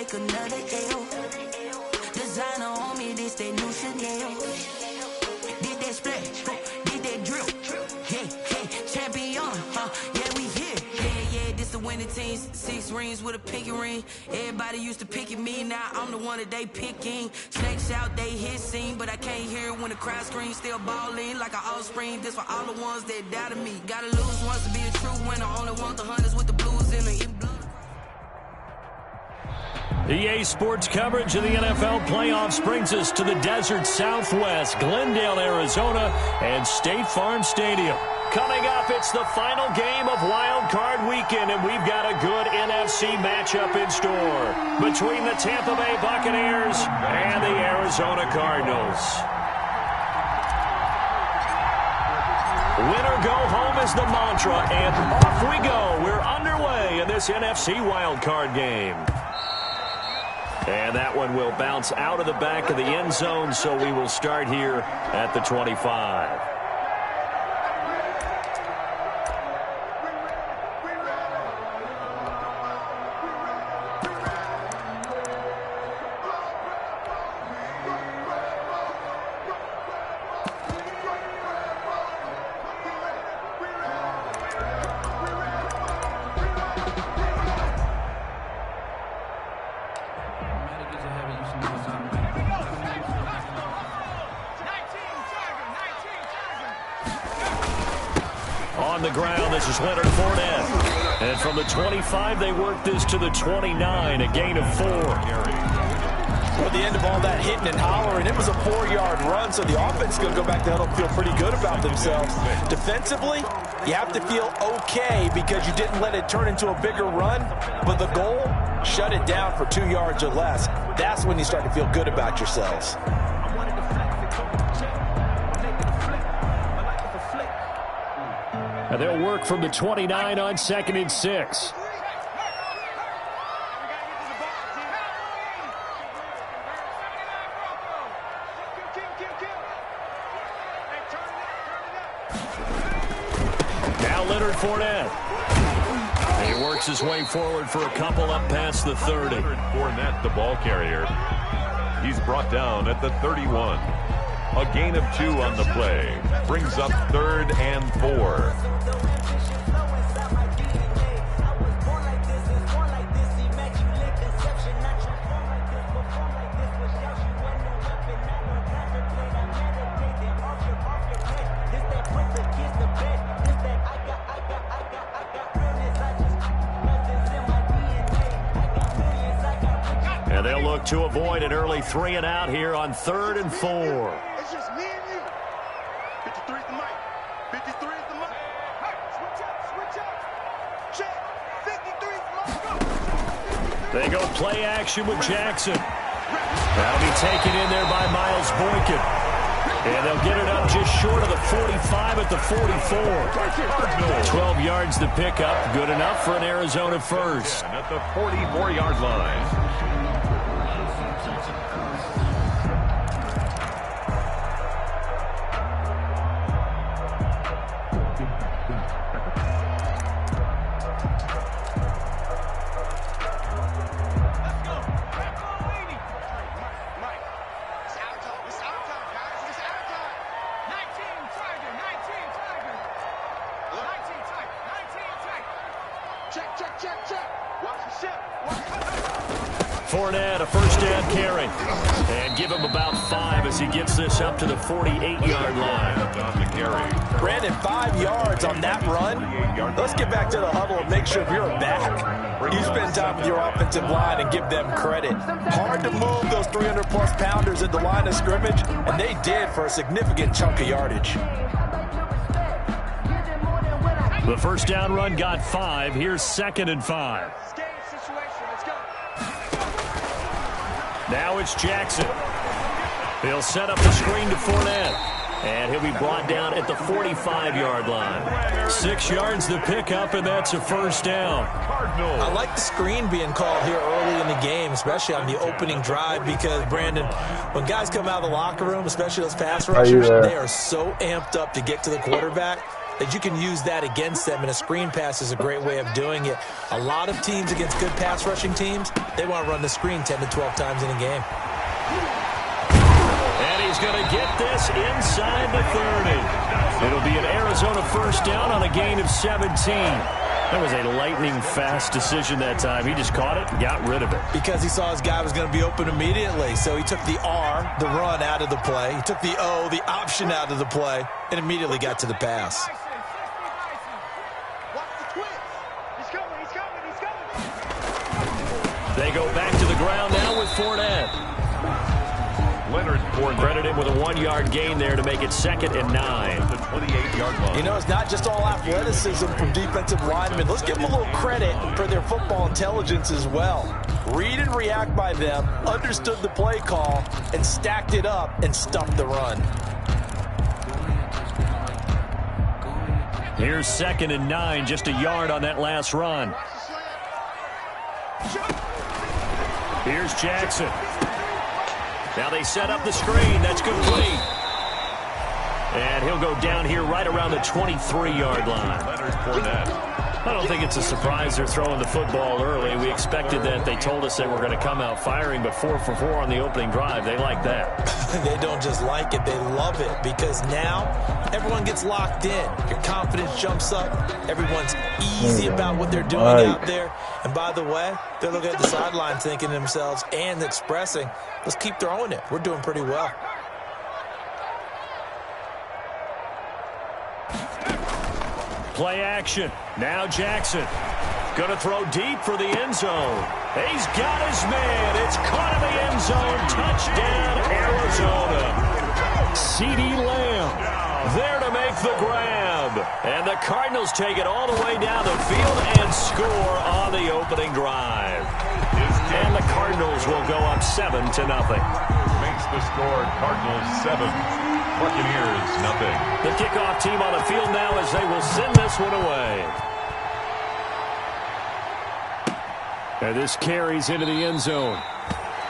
take another L. Designer on me, this that new Chanel. Did that splash, did that drill. Yeah, champion, yeah, we here. Yeah, this the winning team. 6 rings with a pinky ring. Everybody used to pick at me, now I'm the one that they picking. Snakes out, they hit scene, but I can't hear it when the crowd screams. Still balling like an offspring. This for all the ones that doubted me. Gotta lose once to be a true winner. Only want the hunters with the blues in the EA Sports coverage of the NFL playoffs brings us to the desert Southwest, Glendale, Arizona, and State Farm Stadium. Coming up, it's the final game of Wild Card Weekend, and we've got a good NFC matchup in store between the Tampa Bay Buccaneers and the Arizona Cardinals. Win or go home is the mantra, and off we go. We're underway in this NFC Wild Card game. And that one will bounce out of the back of the end zone, so we will start here at the 25. On the ground, this is Leonard Fournette. And from the 25, they work this to the 29, a gain of 4. Well, the end of all that hitting and hollering, it was a 4-yard run, so the offense is going to go back to huddle and feel pretty good about themselves. Defensively, you have to feel okay because you didn't let it turn into a bigger run, but the goal, shut it down for 2 yards or less. That's when you start to feel good about yourselves. And they'll work from the 29 on 2nd and 6. Now Leonard Fournette. He works his way forward for a couple up past the 30. Leonard Fournette, the ball carrier. He's brought down at the 31. A gain of 2 on the play. Brings up 3rd and 4. And they'll look to avoid an early 3 and out here on 3rd and 4. It's just me and you. 53 is the mic. 53 is the mic. Hey, switch up, switch up. Check. 53 is the mic. Go. They go play action with Jackson. That'll be taken in there by Miles Boykin. And they'll get it up just short of the 45 at the 44. 12 yards to pick up. Good enough for an Arizona first. And at the 44-yard line. Fournette, a first down carry. And give him about 5 as he gets this up to the 48-yard line. On the carry. Brandon, 5 yards on that run. Let's get back to the huddle and make sure if you're a back, you spend time with your offensive line and give them credit. Hard to move those 300-plus pounders at the line of scrimmage, and they did for a significant chunk of yardage. The first down run got 5. Here's 2nd and 5. Now it's Jackson. He'll set up the screen to Fournette. And he'll be brought down at the 45-yard line. 6 yards to pick up, and that's a first down. I like the screen being called here early in the game, especially on the opening drive, because, Brandon, when guys come out of the locker room, especially those pass rushers, they are so amped up to get to the quarterback. that you can use that against them, and a screen pass is a great way of doing it. A lot of teams against good pass rushing teams, they want to run the screen 10 to 12 times in a game. And he's going to get this inside the 30. It'll be an Arizona first down on a gain of 17. That was a lightning-fast decision that time. He just caught it and got rid of it. Because he saw his guy was going to be open immediately. So he took the R, the run, out of the play. He took the O, the option, out of the play, and immediately got to the pass. They go back to the ground now with Fournette. Leonard Credit him with a 1-yard gain there to make it 2nd and 9. The 28-yard line. You know, it's not just all athleticism from defensive linemen. Let's give them a little credit for their football intelligence as well. Read and react by them, understood the play call, and stacked it up and stuffed the run. Here's 2nd and 9, just a yard on that last run. Here's Jackson. Now they set up the screen. That's complete. And he'll go down here right around the 23-yard line. Leonard Fournette. I don't think it's a surprise they're throwing the football early. We expected that. They told us they were going to come out firing, but 4 for 4 on the opening drive. They like that. They don't just like it, they love it, because now everyone gets locked in. Your confidence jumps up. Everyone's easy about what they're doing out there. And by the way, they're looking at the sideline thinking to themselves and expressing, let's keep throwing it. We're doing pretty well. Play action. Now Jackson. Going to throw deep for the end zone. He's got his man. It's caught in the end zone. Touchdown, Arizona. CeeDee Lamb there to make the grab. And the Cardinals take it all the way down the field and score on the opening drive. And the Cardinals will go up 7-0. Makes the score Cardinals 7. Buccaneers, nothing. The kickoff team on the field now as they will send this one away. And this carries into the end zone.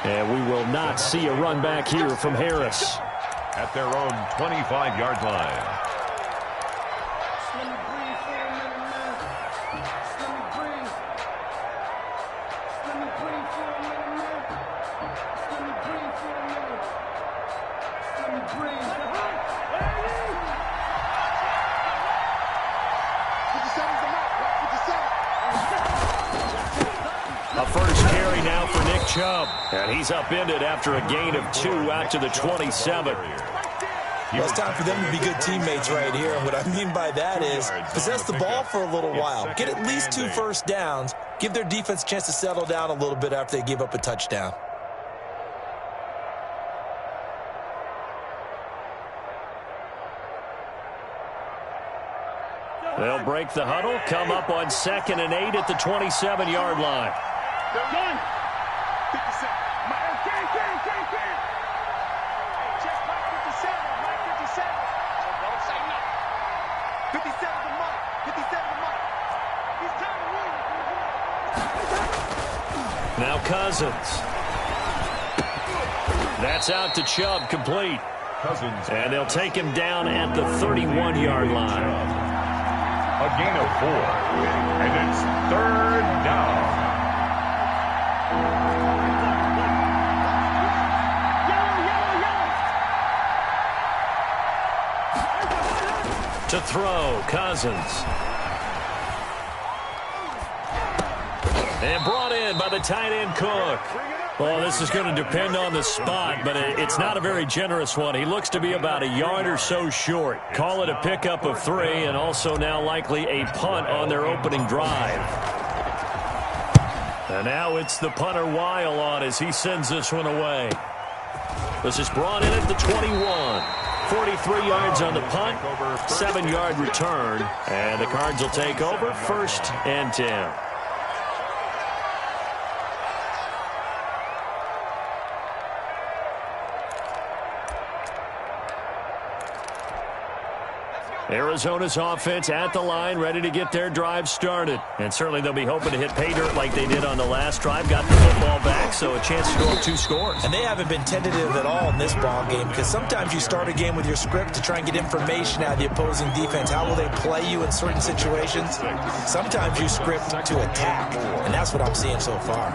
And we will not see a run back here from Harris. At their own 25-yard line. And he's upended after a gain of 2 out to the 27. Well, it's time for them to be good teammates right here. And what I mean by that is possess the ball for a little while. Get at least 2 first downs. Give their defense a chance to settle down a little bit after they give up a touchdown. They'll break the huddle, come up on 2nd and 8 at the 27-yard line. Now Cousins. That's out to Chubb, complete. Cousins. And they'll take him down at the 31-yard line. A gain of 4. And it's 3rd down. To throw, Cousins. And brought in by the tight end Cook. Well, this is going to depend on the spot, but it's not a very generous one. He looks to be about a yard or so short. Call it a pickup of 3, and also now likely a punt on their opening drive. And now it's the punter Weil on as he sends this one away. This is brought in at the 21. 43 yards on the punt, 7-yard return, and the Cards will take over 1st and 10. Arizona's offense at the line, ready to get their drive started. And certainly they'll be hoping to hit pay dirt like they did on the last drive. Got the football back, so a chance to go up 2 scores. And they haven't been tentative at all in this ball game, because sometimes you start a game with your script to try and get information out of the opposing defense. How will they play you in certain situations? Sometimes you script to attack, and that's what I'm seeing so far.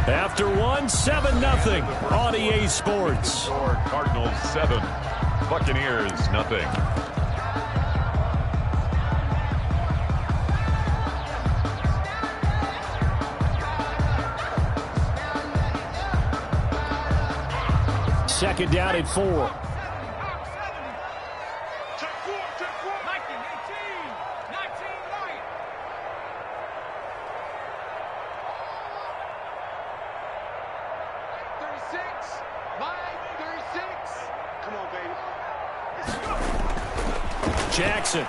After 7-0 on EA Sports. Cardinals 7, Buccaneers nothing. Second down at 4. Jackson. A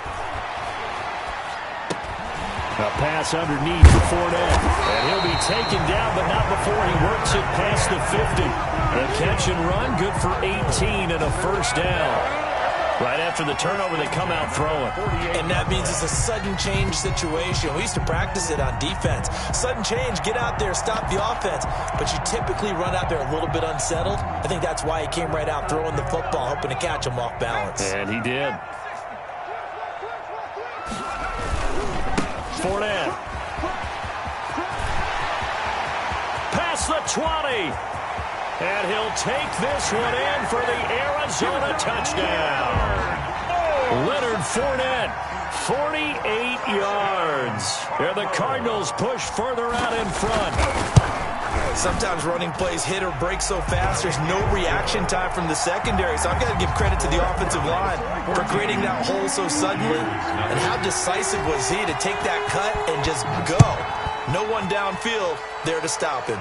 pass underneath for Fournette. And he'll be taken down, but not before he works it past the 50. The catch and run, good for 18 and a first down. Right after the turnover, they come out throwing. And that means it's a sudden change situation. We used to practice it on defense. Sudden change, get out there, stop the offense. But you typically run out there a little bit unsettled. I think that's why he came right out throwing the football, hoping to catch him off balance. And he did. Fournette. Past the 20. And he'll take this one in for the Arizona touchdown. Leonard Fournette, 48 yards. And the Cardinals push further out in front. Sometimes running plays hit or break so fast, there's no reaction time from the secondary. So I've got to give credit to the offensive line for creating that hole so suddenly. And how decisive was he to take that cut and just go? No one downfield there to stop him.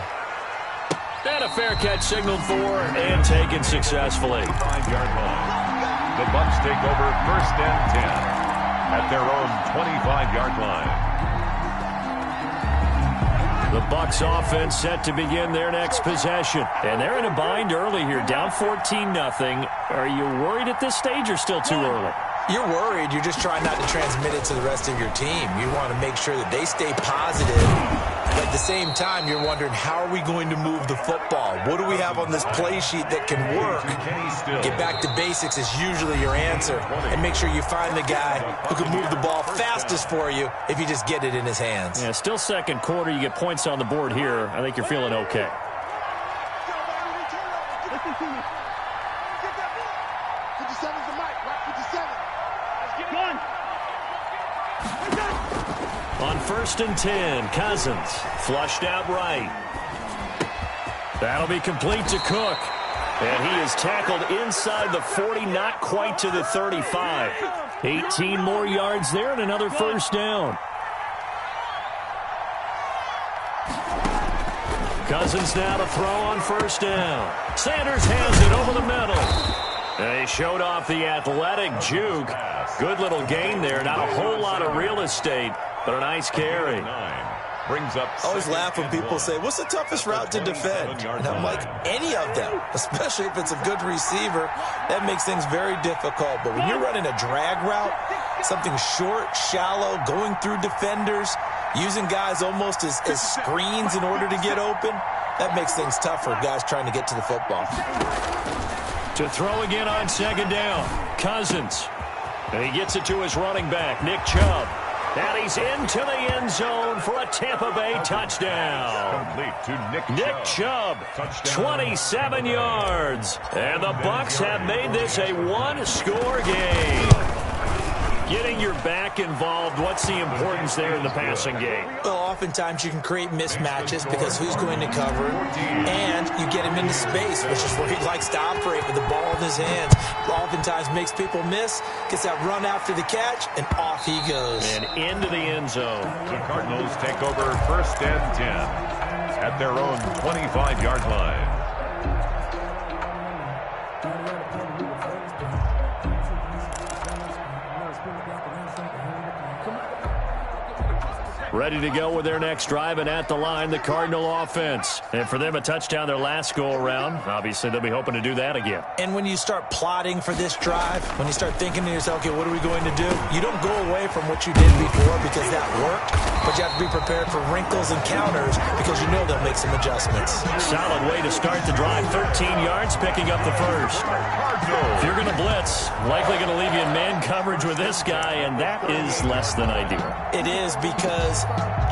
And a fair catch signaled for and taken successfully. 5-yard line. The Bucs take over 1st and 10 at their own 25-yard line. The Bucs offense set to begin their next possession. And they're in a bind early here, down 14-0. Are you worried at this stage or still too early? You're worried. You're just trying not to transmit it to the rest of your team. You want to make sure that they stay positive. But at the same time, you're wondering, how are we going to move the football? What do we have on this play sheet that can work? Get back to basics is usually your answer. And make sure you find the guy who can move the ball fastest for you if you just get it in his hands. Yeah, still second quarter. You get points on the board here. I think you're feeling okay. On 1st and 10, Cousins flushed out right. That'll be complete to Cook. And he is tackled inside the 40, not quite to the 35. 18 more yards there and another first down. Cousins now to throw on 1st down. Sanders has it over the middle. And he showed off the athletic juke. Good little gain there. Not a whole lot of real estate, but a nice carry. Brings up. I always laugh when people say, what's the toughest route to defend? And I'm like, any of them, especially if it's a good receiver. That makes things very difficult. But when you're running a drag route, something short, shallow, going through defenders, using guys almost as screens in order to get open, that makes things tough for guys trying to get to the football. To throw again on 2nd down, Cousins. And he gets it to his running back, Nick Chubb. And he's into the end zone for a Tampa Bay touchdown. Complete to Nick Chubb, 27 yards. And the Bucs have made this a one-score game. Getting your back involved, what's the importance there in the passing game? Well, oftentimes you can create mismatches because who's going to cover it, and you get him into space, which is where he likes to operate with the ball in his hands. Oftentimes makes people miss, gets that run after the catch, and off he goes. And into the end zone. The Cardinals take over 1st and 10 at their own 25-yard line. ready to go with their next drive, and at the line, the Cardinal offense. And for them, a touchdown their last go-around. Obviously, they'll be hoping to do that again. And when you start plotting for this drive, when you start thinking to yourself, okay, what are we going to do? You don't go away from what you did before because that worked, but you have to be prepared for wrinkles and counters because you know they'll make some adjustments. Solid way to start the drive. 13 yards, picking up the first. If you're going to blitz, likely going to leave you in man coverage with this guy, and that is less than ideal. It is, because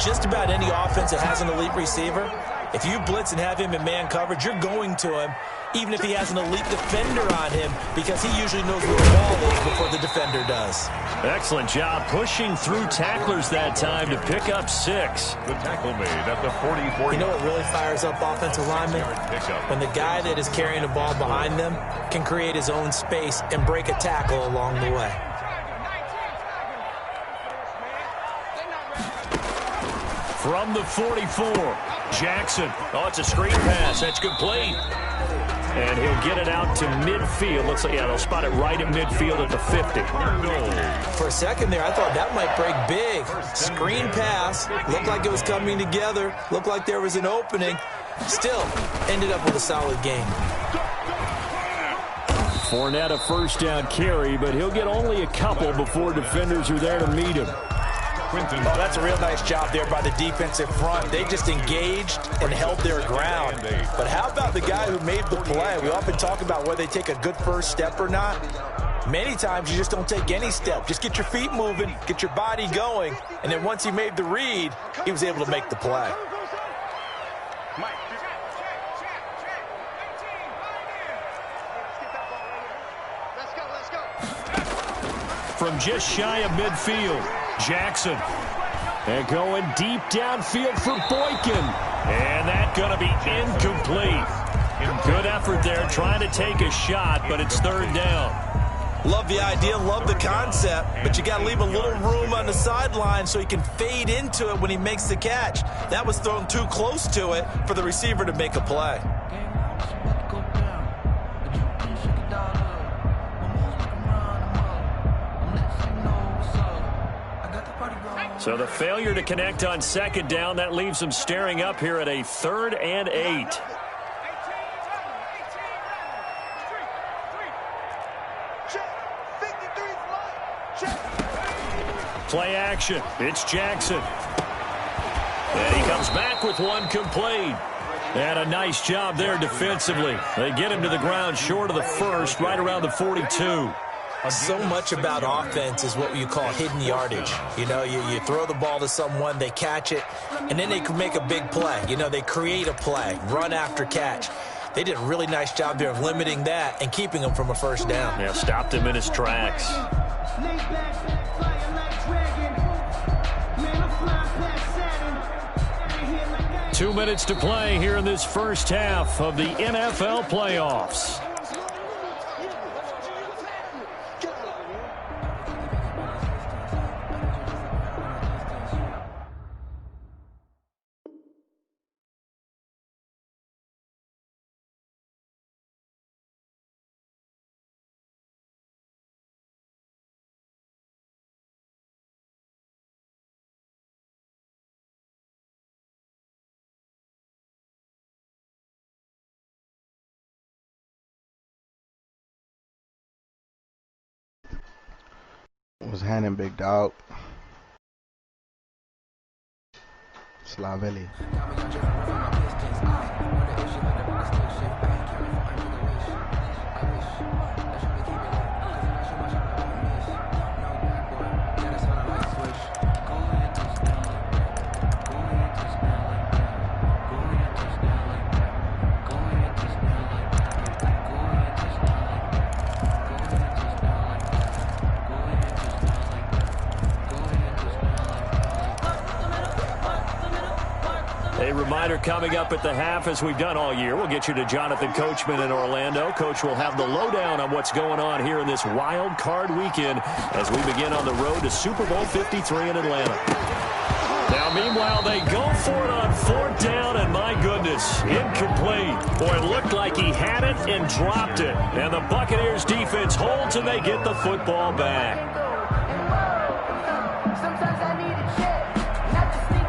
just about any offense that has an elite receiver, if you blitz and have him in man coverage, you're going to him, even if he has an elite defender on him, because he usually knows where the ball is before the defender does. Excellent job pushing through tacklers that time to pick up 6. The tackle made at the 44. You know what really fires up offensive linemen? When the guy that is carrying the ball behind them can create his own space and break a tackle along the way. From the 44, Jackson. Oh, it's a screen pass. That's complete. And he'll get it out to midfield. Looks like, yeah, they'll spot it right at midfield at the 50. For a second there, I thought that might break big. Screen pass. Looked like it was coming together. Looked like there was an opening. Still, ended up with a solid game. Fournette a first down carry, but he'll get only a couple before defenders are there to meet him. Oh, that's a real nice job there by the defensive front. They just engaged and held their ground. But how about the guy who made the play? We often talk about whether they take a good first step or not. Many times you just don't take any step. Just get your feet moving, get your body going, and then once he made the read, he was able to make the play. From just shy of midfield, Jackson. And going deep downfield for Boykin. And that's going to be incomplete. Good effort there trying to take a shot, but it's third down. Love the idea, love the concept, but you got to leave a little room on the sideline so he can fade into it when he makes the catch. That was thrown too close to it for the receiver to make a play. So the failure to connect on second down, that leaves them staring up here at a 3rd and 8. Play action. It's Jackson. And he comes back with one complete. And a nice job there defensively. They get him to the ground short of the first, right around the 42. So much about offense is what you call hidden yardage. You know, you throw the ball to someone, they catch it, and then they can make a big play. You know, they create a play, run after catch. They did a really nice job there of limiting that and keeping him from a first down. Yeah, stopped him in his tracks. 2 minutes to play here in this first half of the NFL playoffs. What's happening, big dog? Slavelli. A reminder coming up at the half, as we've done all year. We'll get you to Jonathan Coachman in Orlando. Coach will have the lowdown on what's going on here in this wild card weekend as we begin on the road to Super Bowl 53 in Atlanta. Now, meanwhile, they go for it on 4th down, and my goodness, incomplete. Boy, it looked like he had it and dropped it. And the Buccaneers defense holds, and they get the football back. Sometimes I need a check, not to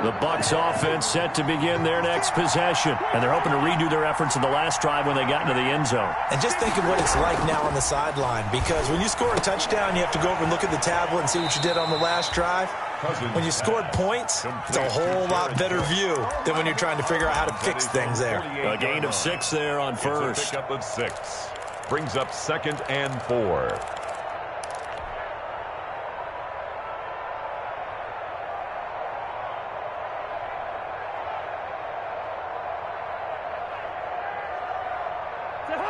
The Bucs offense set to begin their next possession. And they're hoping to redo their efforts in the last drive when they got into the end zone. And just think of what it's like now on the sideline, because when you score a touchdown, you have to go over and look at the tablet and see what you did on the last drive. When you scored points, it's a whole lot better view than when you're trying to figure out how to fix things there. A gain of 6 there on first. It's a pickup of 6. Brings up 2nd and 4.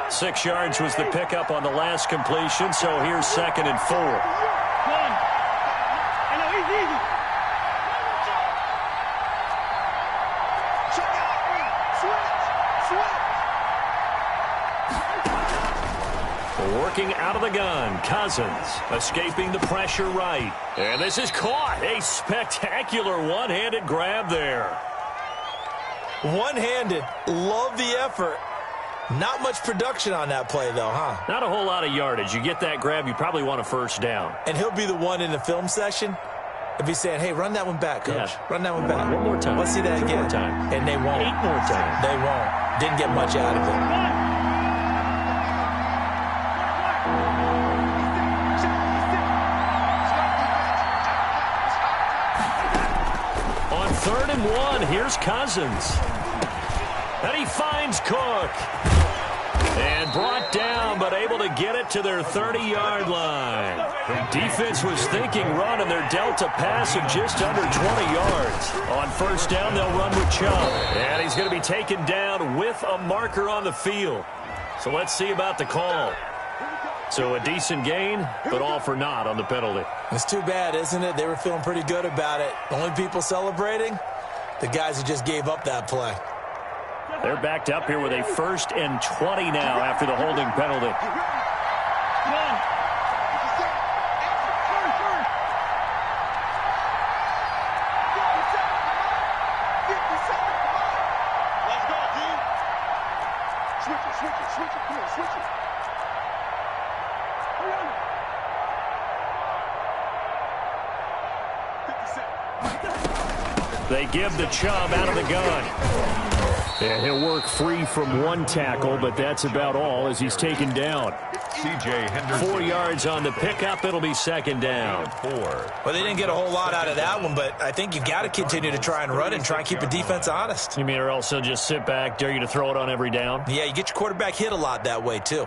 Six yards was the pickup on the last completion, so here's 2nd and 4. Working out of the gun, Cousins escaping the pressure right. And this is caught. A spectacular one-handed grab there. One-handed. Love the effort. Not much production on that play, though, huh? Not a whole lot of yardage. You get that grab, you probably want a first down. And he'll be the one in the film session. He'll be saying, hey, run that one back, Coach. Yeah. Run that one back. One more time. Let's see that 2 again. more time. And they won't. 8 more times. They won't. Didn't get much out of it. On 3rd and 1, here's Cousins. And he finds Cook. And brought down, but able to get it to their 30-yard line. Defense was thinking run, and they're dealt a pass of just under 20 yards. On first down, they'll run with Chubb. And he's going to be taken down with a marker on the field. So let's see about the call. So a decent gain, but all for naught on the penalty. It's too bad, isn't it? They were feeling pretty good about it. The only people celebrating, the guys who just gave up that play. They're backed up here with a 1st and 20 now after the holding penalty. They give the Chubb out of the gun. And he'll work free from one tackle, but that's about all as he's taken down. C.J. Henderson. 4 yards on the pickup. It'll be 2nd down. 4. Well, they didn't get a whole lot out of that one, but I think you got to continue to try and run and try and keep the defense honest. You mean or else they'll just sit back, dare you to throw it on every down? Yeah, you get your quarterback hit a lot that way, too.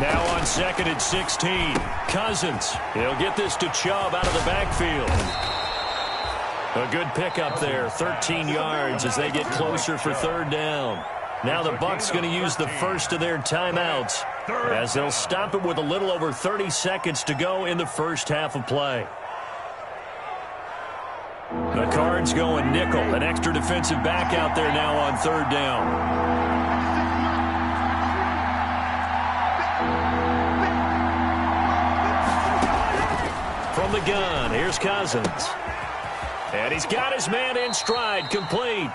Now on 2nd and 16. Cousins. He'll get this to Chubb out of the backfield. A good pickup there. 13 yards as they get closer for 3rd down. Now the Bucs going to use the first of their timeouts as they'll stop it with a little over 30 seconds to go in the first half of play. The Cards going nickel. An extra defensive back out there now on 3rd down. From the gun, here's Cousins. And he's got his man in stride, complete.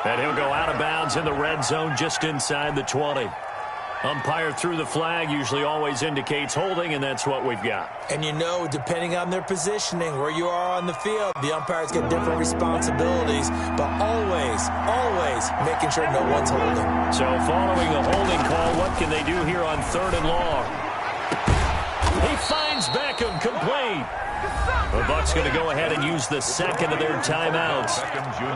And he'll go out of bounds in the red zone just inside the 20. Umpire threw the flag, usually always indicates holding, and that's what we've got. And you know, depending on their positioning, where you are on the field, the umpires get different responsibilities, but always, always making sure no one's holding. So following the holding call, what can they do here on 3rd and long? He finds Beckham, complete. The Bucs going to go ahead and use the 2nd of their timeouts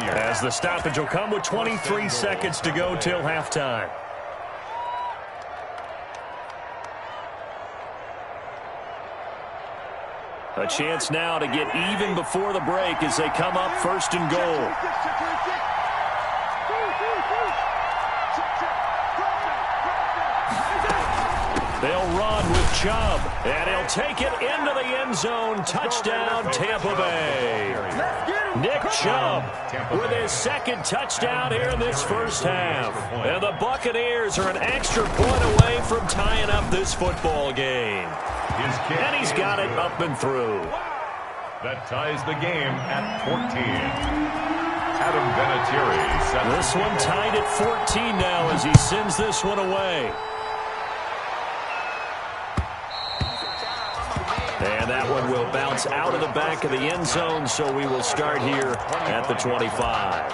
as the stoppage will come with 23 seconds to go till halftime. A chance now to get even before the break as they come up 1st and goal. They'll run with Chubb, and he'll take it into the end zone. Touchdown, Tampa Bay. Nick Chubb with his second touchdown here in this first half. And the Buccaneers are an extra point away from tying up this football game. And he's got it up and through. That ties the game at 14. Adam Vinatieri. This one tied at 14 now as he sends this one away. And that one will bounce out of the back of the end zone, so we will start here at the 25.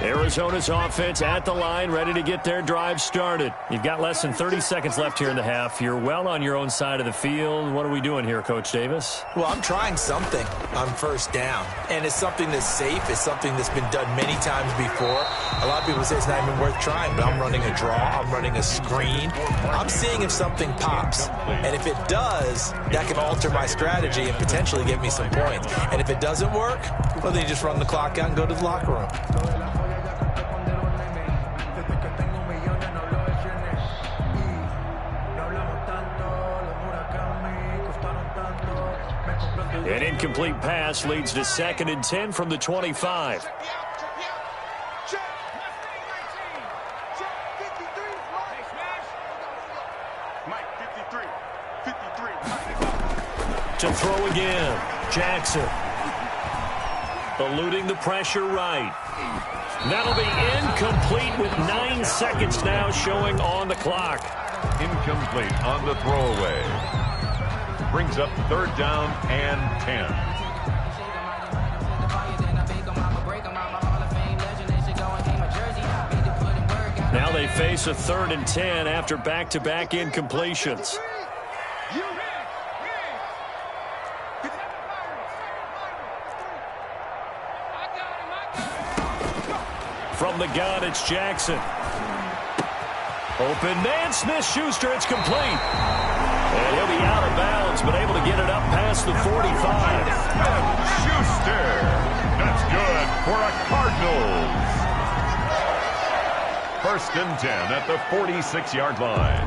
Arizona's offense at the line, ready to get their drive started. You've got less than 30 seconds left here in the half. You're well on your own side of the field. What are we doing here, Coach Davis? Well, I'm trying something on first down, and it's something that's safe. It's something that's been done many times before. A lot of people say it's not even worth trying, but I'm running a draw. I'm running a screen. I'm seeing if something pops, and if it does, that can alter my strategy and potentially get me some points. And if it doesn't work, well, then you just run the clock out and go to the locker room. An incomplete pass leads to 2nd and 10 from the 25. To throw again, Jackson. Eluding the pressure right. That'll be incomplete with 9 seconds now showing on the clock. Incomplete on the throwaway. Brings up 3rd down and 10. Now they face a 3rd and 10 after back-to-back incompletions. From the gun, it's Jackson. Open man, Smith-Schuster, it's complete. And he'll be out of bounds, but able to get it up past the 45. Schuster. That's good for a Cardinals. 1st and 10 at the 46-yard line.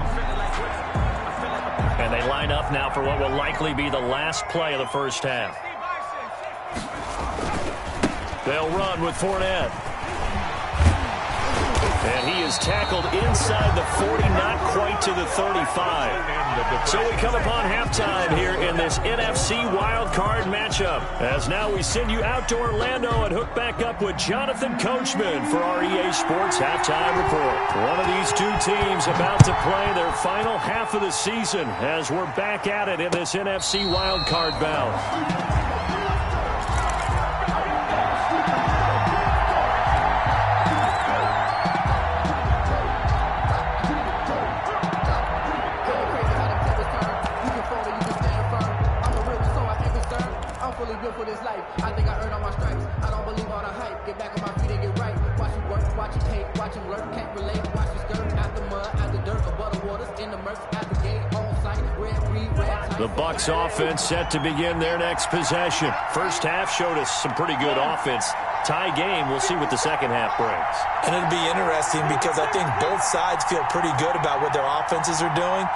And they line up now for what will likely be the last play of the first half. They'll run with Fournette. And he is tackled inside the 40, not quite to the 35. So we come upon halftime here in this NFC wildcard matchup. As now we send you out to Orlando and hook back up with Jonathan Coachman for our EA Sports Halftime Report. One of these two teams about to play their final half of the season as we're back at it in this NFC wildcard bout. For this life, I think I earned all my stripes. I don't believe all the hype. Get back on my feet and get right. Watch you work, watch you hate, watch him lurk. Can't relate, watch you skirt. Out the mud, out the dirt, above the waters, in the murks, at the gate, on site, red, red. The Bucs offense set to begin their next possession. First half showed us some pretty good offense. Tie game, we'll see what the second half brings. And it'll be interesting because I think both sides feel pretty good about what their offenses are doing.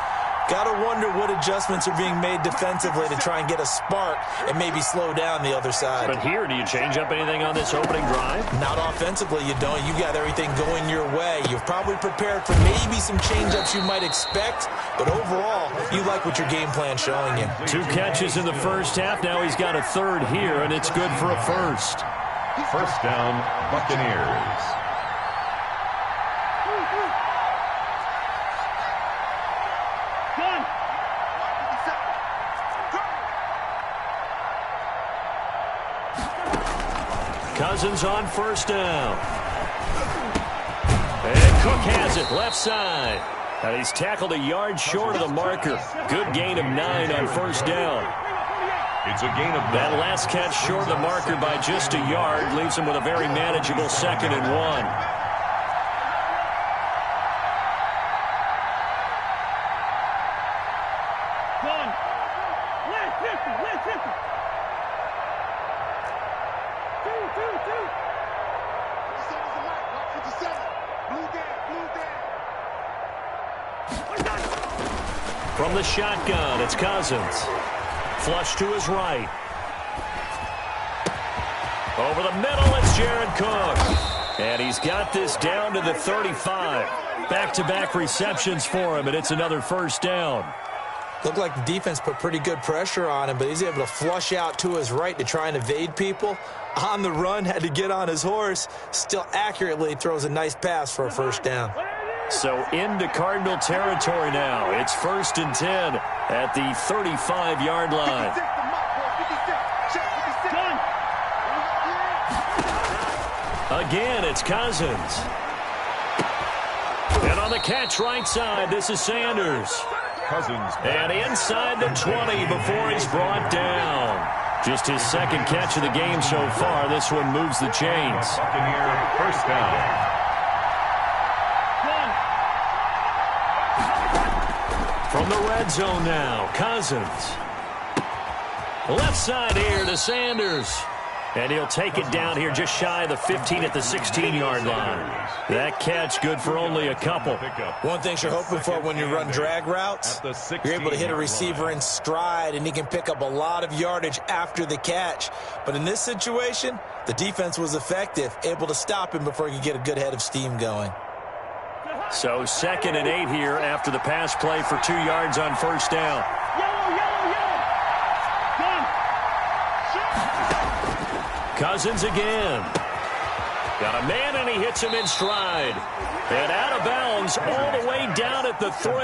Got to wonder what adjustments are being made defensively to try and get a spark and maybe slow down the other side. But here, do you change up anything on this opening drive? Not offensively, you don't. You got everything going your way. You've probably prepared for maybe some change-ups you might expect, but overall, you like what your game plan's showing you. 2 catches in the first half. Now he's got a 3rd here, and it's good for a 1st. 1st down, Buccaneers. Cousins on 1st down. And Cook has it left side. And he's tackled a yard short of the marker. Good gain of 9 on 1st down. It's a gain of 9. That last catch short of the marker by just a yard leaves him with a very manageable 2nd and 1. From the shotgun, it's Cousins. Flush to his right. Over the middle, it's Jared Cook. And he's got this down to the 35. Back-to-back receptions for him, and it's another first down. Looked like the defense put pretty good pressure on him, but he's able to flush out to his right to try and evade people. On the run, had to get on his horse. Still accurately throws a nice pass for a first down. So into Cardinal territory now. It's 1st and 10 at the 35-yard line. Again, it's Cousins. And on the catch right side, this is Sanders. Cousins. And inside the 20 before he's brought down. Just his second catch of the game so far. This one moves the chains. Buccaneer first down. From the red zone now, Cousins. Left side here to Sanders. And he'll take it down here just shy of the 15 at the 16-yard line. That catch good for only a couple. One thing you're hoping for when you run drag routes, you're able to hit a receiver in stride, and he can pick up a lot of yardage after the catch. But in this situation, the defense was effective, able to stop him before he could get a good head of steam going. So 2nd and 8 here after the pass play for 2 yards on first down. Cousins again. Got a man, and he hits him in stride. And out of bounds all the way down at the 3.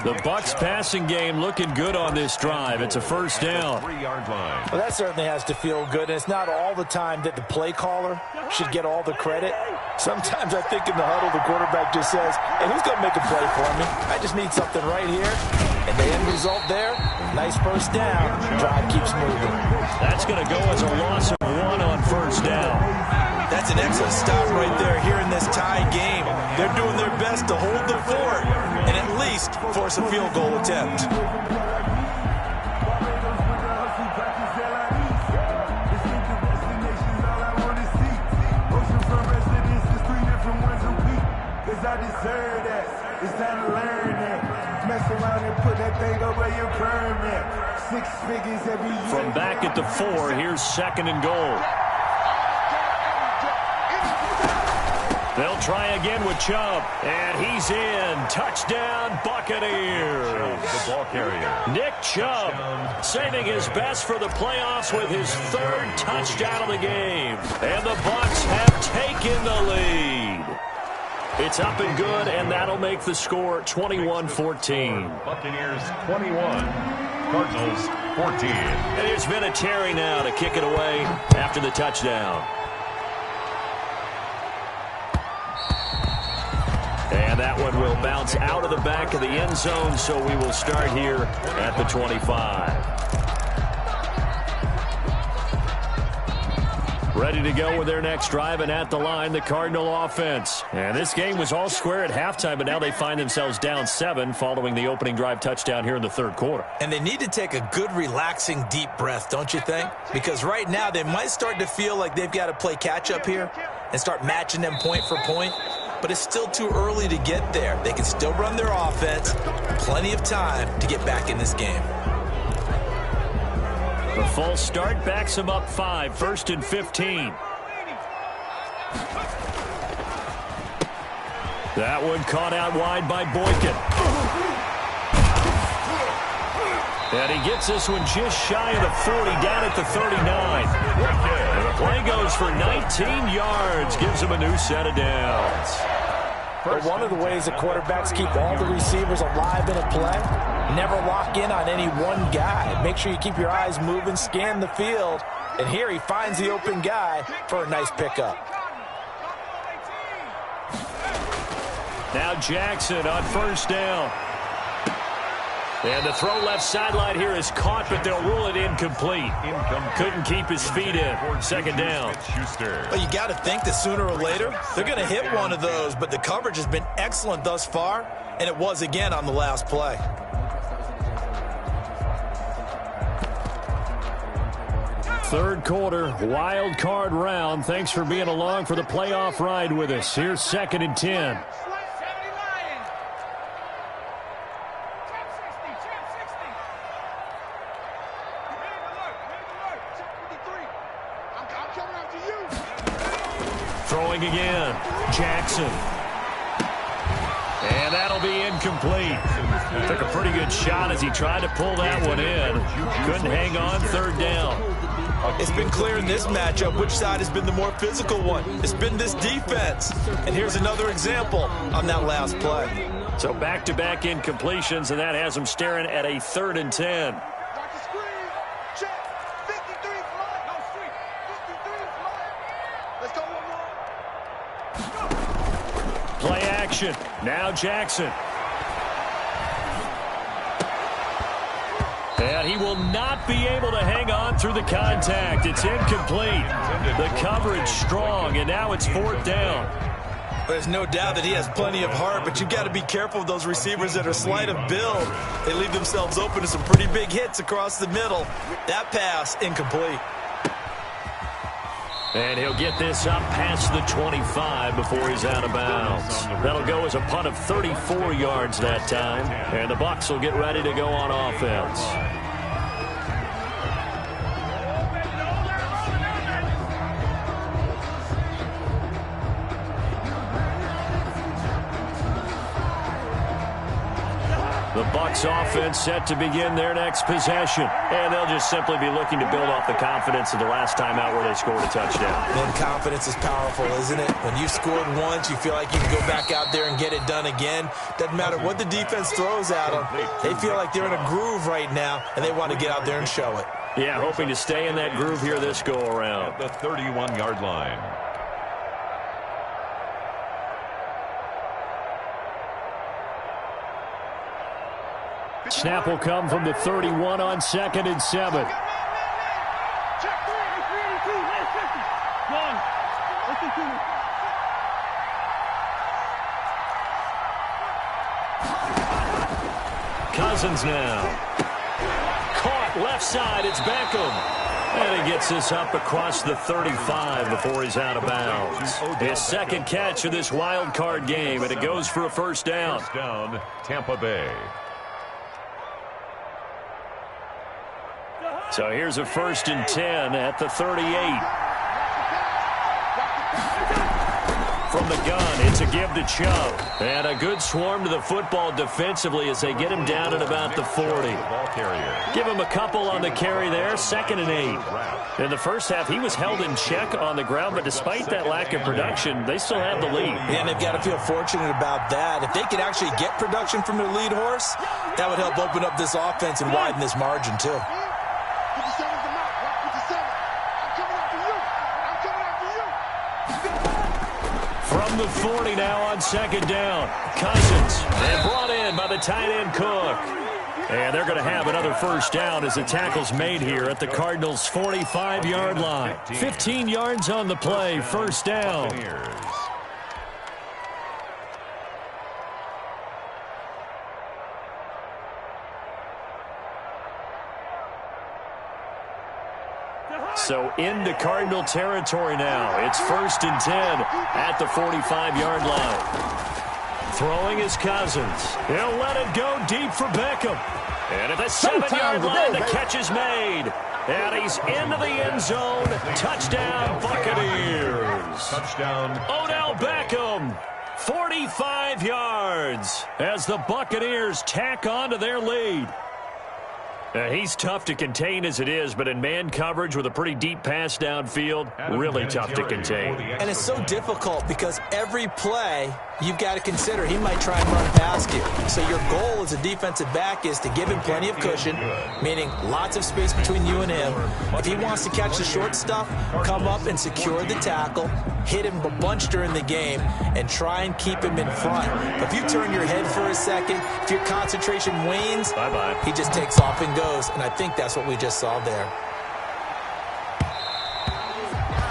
The Bucs passing game looking good on this drive. It's a first down. 3-yard line. Well, that certainly has to feel good. And it's not all the time that the play caller should get all the credit. Sometimes I think in the huddle, the quarterback just says, hey, who's going to make a play for me? I just need something right here. And the end result there, nice first down. Drive keeps moving. That's going to go as a loss of 1 on first down. That's an excellent stop right there here in this tie game. They're doing their best to hold the fort and at least force a field goal attempt. I deserve that. It's time to learn that. Mess around and put that thing over your permit. 6 figures every year. From back at the 4, here's 2nd and goal. They'll try again with Chubb. And he's in. Touchdown, Buccaneers. The ball carrier. Nick Chubb saving his best for the playoffs with his 3rd touchdown of the game. And the Bucs have taken the lead. It's up and good, and that'll make the score 21-14. Buccaneers 21, Cardinals 14. And here's Vinatieri now to kick it away after the touchdown. And that one will bounce out of the back of the end zone, so we will start here at the 25. Ready to go with their next drive, and at the line, the Cardinal offense. And this game was all square at halftime, but now they find themselves down 7 following the opening drive touchdown here in the 3rd quarter. And they need to take a good, relaxing, deep breath, don't you think? Because right now, they might start to feel like they've got to play catch-up here and start matching them point for point. But it's still too early to get there. They can still run their offense. Plenty of time to get back in this game. The full start backs him up 5, 1st and 15. That one caught out wide by Boykin. And he gets this one just shy of the 40, down at the 39. And the play goes for 19 yards, gives him a new set of downs. But one of the ways that quarterbacks keep all the receivers alive in a play, never lock in on any one guy. Make sure you keep your eyes moving, scan the field. And here he finds the open guy for a nice pickup. Now Jackson on first down. And the throw left sideline here is caught, but they'll rule it incomplete. Couldn't keep his feet in. 2nd down. Well, you got to think that sooner or later they're going to hit one of those, but the coverage has been excellent thus far, and it was again on the last play. Third quarter, wild card round. Thanks for being along for the playoff ride with us. Here's 2nd and 10. Throwing again. Jackson. And that'll be incomplete. Took a pretty good shot as he tried to pull that one in. Couldn't hang on. Third down. It's been clear in this matchup which side has been the more physical one. It's been this defense. And here's another example on that last play. So back-to-back incompletions, and that has him staring at a 3rd and 10. Watch the screen. Check. 53 is mine. No, street. 53 is mine. Let's go one more. Play action. Now Jackson. And he will not be able to hang on through the contact. It's incomplete. The coverage strong, and now it's 4th down. There's no doubt that he has plenty of heart, but you've got to be careful of those receivers that are slight of build. They leave themselves open to some pretty big hits across the middle. That pass, incomplete. And he'll get this up past the 25 before he's out of bounds. That'll go as a punt of 34 yards that time. And the Bucs will get ready to go on offense. The Bucs offense set to begin their next possession. And they'll just simply be looking to build off the confidence of the last time out where they scored a touchdown. And confidence is powerful, isn't it? When you've scored once, you feel like you can go back out there and get it done again. Doesn't matter what the defense throws at them. They feel like they're in a groove right now, and they want to get out there and show it. Yeah, hoping to stay in that groove here this go-around. At the 31-yard line. Snap will come from the 31 on 2nd and 7. Cousins now. Caught left side. It's Beckham. And he gets this up across the 35 before he's out of bounds. His second catch of this wild card game, and it goes for a 1st down. First down, Tampa Bay. So here's a 1st and 10 at the 38. From the gun, it's a give to Chubb. And a good swarm to the football defensively as they get him down at about the 40. Give him a couple on the carry there, 2nd and 8. In the first half, he was held in check on the ground, but despite that lack of production, they still have the lead. And they've got to feel fortunate about that. If they could actually get production from their lead horse, that would help open up this offense and widen this margin too. From the 40 now on 2nd down. Cousins, and brought in by the tight end Cook. And they're going to have another 1st down as the tackle's made here at the Cardinals' 45-yard line. 15 yards on the play, 1st down. So into Cardinal territory now. It's 1st and 10 at the 45-yard line. Throwing his Cousins. He'll let it go deep for Beckham. And at the 7-yard line, the catch is made. And he's into the end zone. Touchdown, Buccaneers. Touchdown. Odell Beckham, 45 yards as the Buccaneers tack on to their lead. He's tough to contain as it is, but in man coverage with a pretty deep pass downfield, really tough to contain. And it's so difficult because every play you've got to consider he might try and run past you. So your goal as a defensive back is to give him plenty of cushion, meaning lots of space between you and him. If he wants to catch the short stuff, come up and secure the tackle, hit him a bunch during the game, and try and keep him in front. But if you turn your head for a second, if your concentration wanes, bye-bye. He just takes off and goes, and I think that's what we just saw there.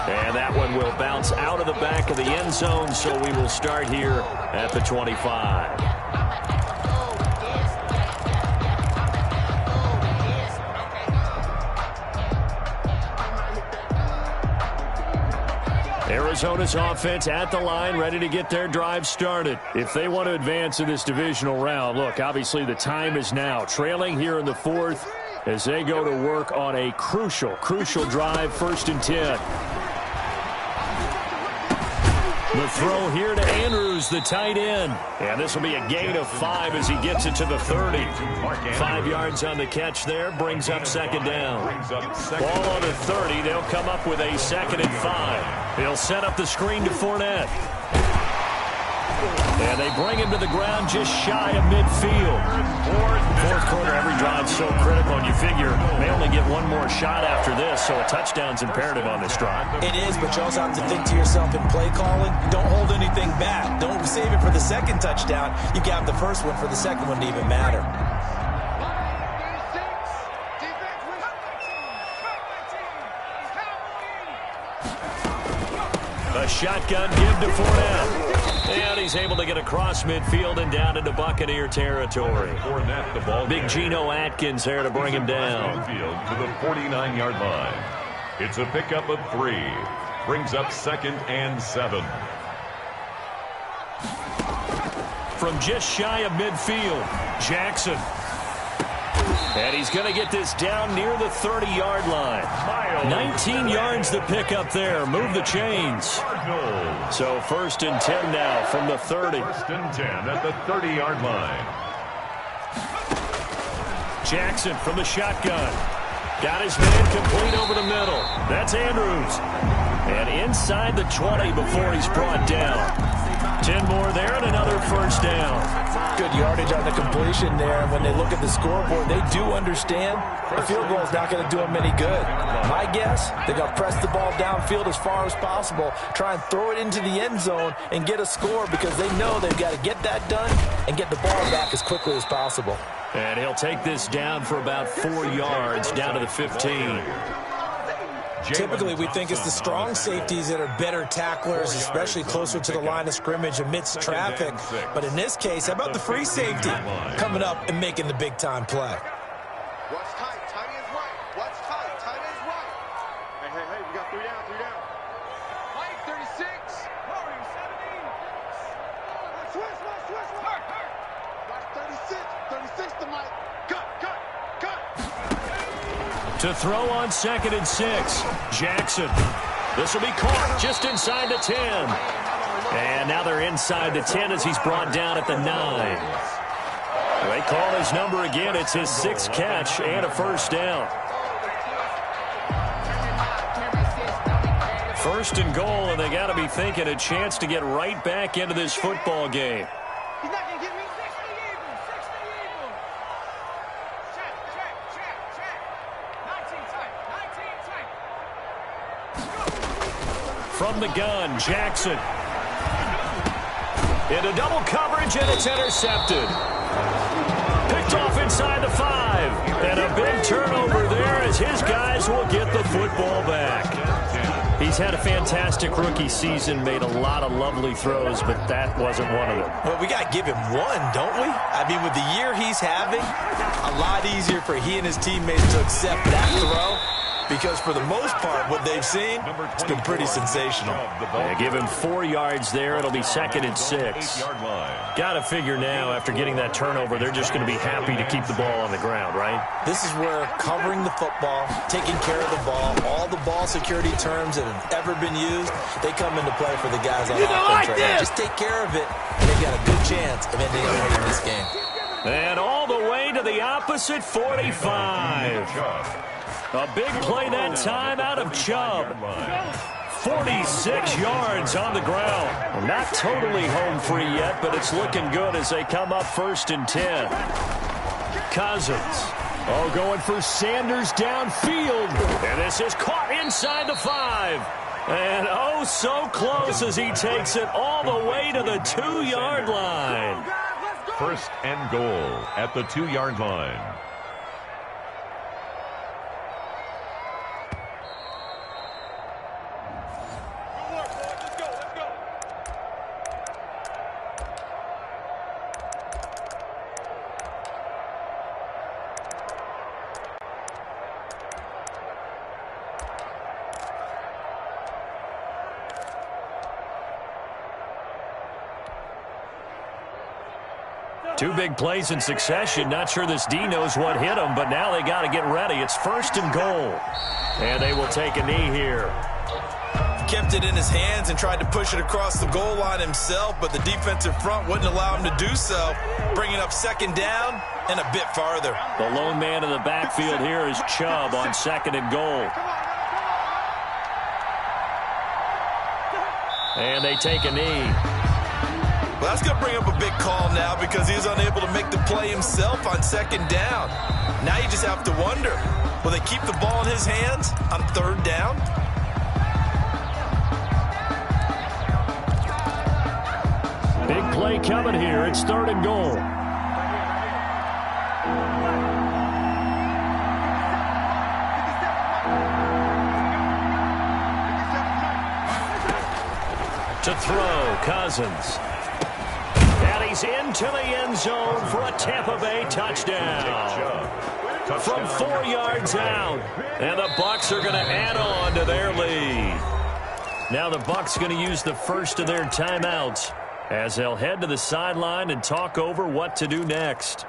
And that one will bounce out of the back of the end zone, so we will start here at the 25. Arizona's offense at the line, ready to get their drive started. If they want to advance in this divisional round, look, obviously the time is now. Trailing here in the 4th as they go to work on a crucial drive, 1st and 10. The throw here to Andrews, the tight end. And this will be a gain of 5 as he gets it to the 30. 5 yards on the catch there, brings up second down. Ball on the 30, they'll come up with a 2nd and 5. He'll set up the screen to Fournette. And they bring him to the ground just shy of midfield. Fourth quarter, every drive so critical, and you figure they only get one more shot after this, so a touchdown's imperative on this drive. It is, but you also have to think to yourself in play calling, don't hold anything back. Don't save it for the second touchdown. You can have the first one for the second one to even matter. A shotgun give to Fournette. And he's able to get across midfield and down into Buccaneer territory. Big Geno Atkins there to bring him down. To the 49-yard line. It's a pickup of 3. Brings up 2nd and 7. From just shy of midfield, Jackson. And he's going to get this down near the 30-yard line. 19 yards to pick up there. Move the chains. So 1st and 10 now from the 30. 1st and 10 at the 30-yard line. Jackson from the shotgun. Got his man complete over the middle. That's Andrews. And inside the 20 before he's brought down. 10 more there and another 1st down. Good yardage on the completion there. And when they look at the scoreboard, they do understand a field goal is not going to do them any good. My guess, they're going to press the ball downfield as far as possible, try and throw it into the end zone and get a score because they know they've got to get that done and get the ball back as quickly as possible. And he'll take this down for about 4 yards down to the 15. Typically, we think it's the strong safeties that are better tacklers, especially closer to the line of scrimmage amidst traffic. But in this case, how about the free safety coming up and making the big-time play? Watch tight. Tight is right. Watch tight. Tight is right. Hey, we got 3 down, 3 down. Mike, 36. Hurry, 17. Switch. Watch 36. 36 to Mike. Cut. To throw on 2nd and 6. Jackson. This will be caught just inside the 10. And now they're inside the 10 as he's brought down at the 9. They call his number again. It's his 6th catch and a 1st down. 1st and goal, and they got to be thinking a chance to get right back into this football game. He's not going to get me. 60 even. Check. 19 tight. From the gun, Jackson. Into double coverage, and it's intercepted. Picked off inside the 5. And a big turnover there as his guys will get the football back. He's had a fantastic rookie season, made a lot of lovely throws, but that wasn't one of them. Well, we got to give him one, don't we? I mean, with the year he's having, a lot easier for he and his teammates to accept that throw. Because for the most part, what they've seen, it's been pretty sensational. They give him 4 yards there. It'll be 2nd and 6. Got to figure now, after getting that turnover, they're just going to be happy to keep the ball on the ground, right? This is where covering the football, taking care of the ball, all the ball security terms that have ever been used, they come into play for the guys on offense right now. Just take care of it, and they've got a good chance of ending up winning this game. And all the way to the opposite 45. A big play that time out of Chubb. 46 yards on the ground. Well, not totally home free yet, but it's looking good as they come up 1st and 10. Cousins. Oh, going for Sanders downfield. And this is caught inside the 5. And oh, so close as he takes it all the way to the 2-yard line. 1st and goal at the 2-yard line. Two big plays in succession. Not sure this D knows what hit him, but now they got to get ready. It's 1st and goal. And they will take a knee here. kept it in his hands and tried to push it across the goal line himself, but the defensive front wouldn't allow him to do so, bringing up second down and a bit farther. The lone man in the backfield here is Chubb on second and goal. And they take a knee. Well, that's going to bring up a big call now because he's unable to make the play himself on second down. Now you just have to wonder, will they keep the ball in his hands on third down? Big play coming here. It's third and goal. To throw, Cousins. And he's into the end zone for a Tampa Bay touchdown. From 4 yards out. And the Bucs are going to add on to their lead. Now the Bucs going to use the first of their timeouts as they'll head to the sideline and talk over what to do next.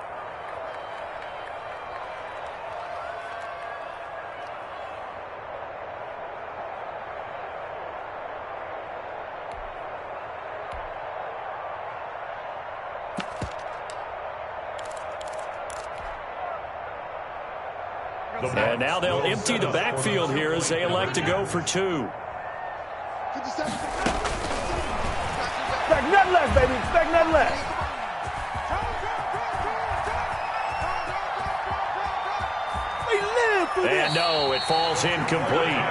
And now they'll empty the backfield here as they elect to go for two. Expect nothing less, baby. Expect nothing less. And no, it falls incomplete.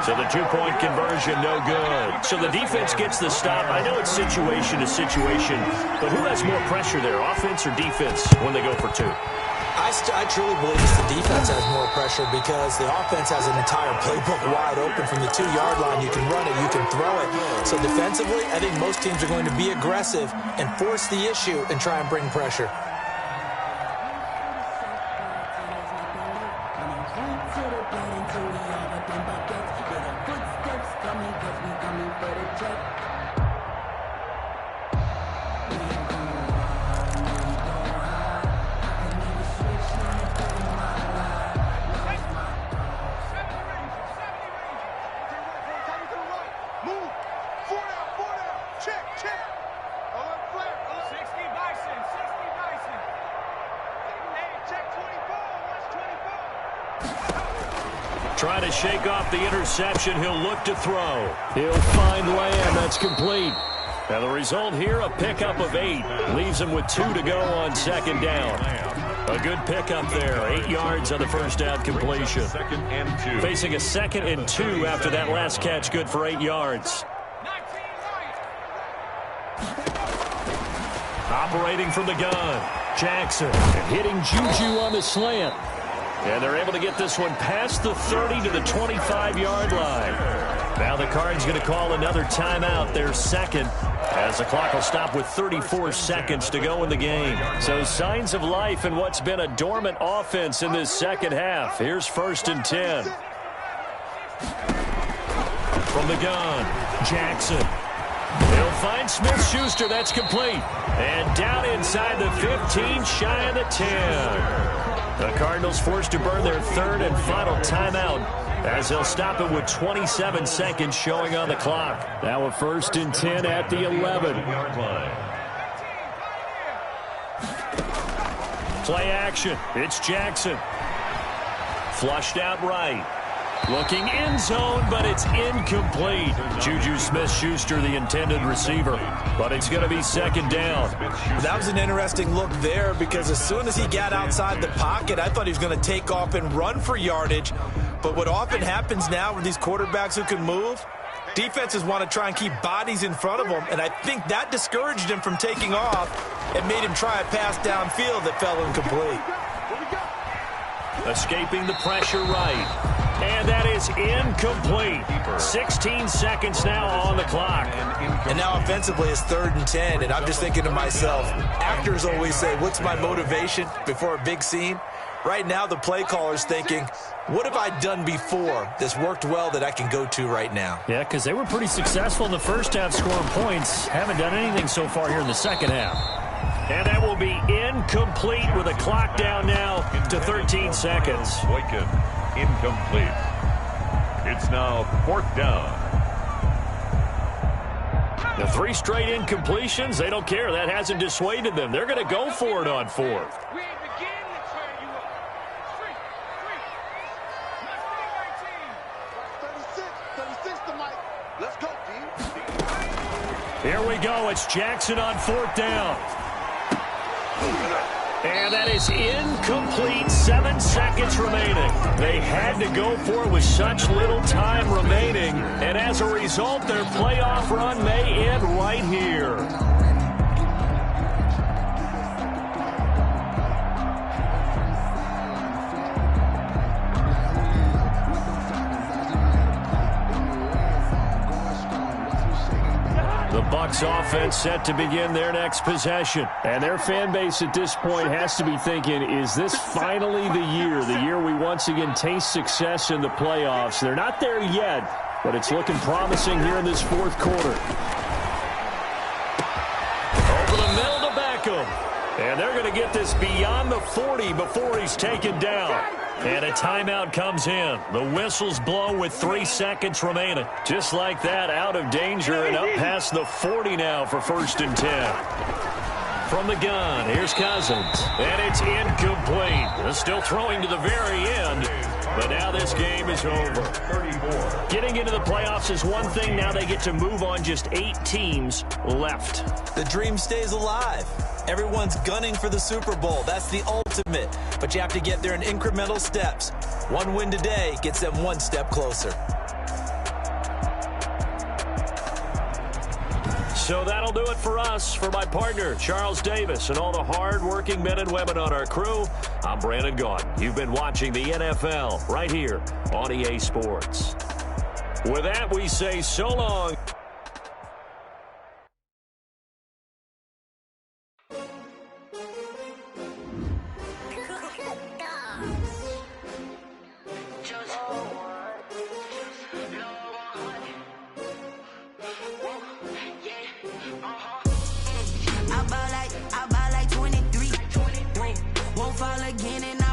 So the two-point conversion, no good. So the defense gets the stop. I know it's situation to situation, but who has more pressure there, offense or defense, when they go for two? I truly believe it's the defense has more pressure because the offense has an entire playbook wide open from the 2-yard line. You can run it, you can throw it. So defensively, I think most teams are going to be aggressive and force the issue and try and bring pressure. Trying to shake off the interception. He'll look to throw. He'll find Lamb. That's complete. And the result here, a pickup of 8. Leaves him with 2 to go on second down. A good pickup there. 8 yards on the first down completion. Second and 2. Facing a 2nd and 2 after that last catch. Good for 8 yards. Operating from the gun. Jackson hitting Juju on the slant. And they're able to get this one past the 30 to the 25-yard line. Now the Cards going to call another timeout, their second, as the clock will stop with 34 seconds to go in the game. So signs of life in what's been a dormant offense in this second half. Here's 1st and 10. From the gun, Jackson. They'll find Smith-Schuster. That's complete. And down inside the 15, shy of the 10. The Cardinals forced to burn their 3rd and final timeout as they'll stop it with 27 seconds showing on the clock. Now a 1st and 10 at the 11. Play action. It's Jackson. Flushed out right. Looking end zone, but it's incomplete. Juju Smith-Schuster, the intended receiver. But it's going to be second down. That was an interesting look there because as soon as he got outside the pocket, I thought he was going to take off and run for yardage. But what often happens now with these quarterbacks who can move, defenses want to try and keep bodies in front of them, and I think that discouraged him from taking off and made him try a pass downfield that fell incomplete. Escaping the pressure right. And that is incomplete. 16 seconds now on the clock. And now offensively it's 3rd and 10, and I'm just thinking to myself, actors always say, what's my motivation before a big scene? Right now the play caller's thinking, what have I done before that's worked well that I can go to right now? Yeah, because they were pretty successful in the first half scoring points. Haven't done anything so far here in the second half. And that will be incomplete with a clock down now to 13 seconds. Boykin, incomplete. It's now 4th down. The 3 straight incompletions, they don't care. That hasn't dissuaded them. They're going to go for it on 4th. Here we go. It's Jackson on 4th down. And that is incomplete. 7 seconds remaining. They had to go for it with such little time remaining. And as a result, their playoff run may end right here. The Bucs offense set to begin their next possession. And their fan base at this point has to be thinking, is this finally the year we once again taste success in the playoffs? They're not there yet, but it's looking promising here in this 4th quarter. Over the middle to Beckham. And they're going to get this beyond the 40 before he's taken down. And a timeout comes in. The whistles blow with 3 seconds remaining. Just like that, out of danger and up past the 40 now for 1st and 10. From the gun, here's Cousins. And it's incomplete. They're still throwing to the very end. But now this game is over. 34. Getting into the playoffs is one thing. Now they get to move on. Just 8 teams left. The dream stays alive. Everyone's gunning for the Super Bowl. That's the ultimate. But you have to get there in incremental steps. One win today gets them 1 step closer. So that'll do it for us. For my partner, Charles Davis, and all the hard-working men and women on our crew, I'm Brandon Gaudin. You've been watching the NFL right here on EA Sports. With that, we say so long. I ball like 23. Won't fall again and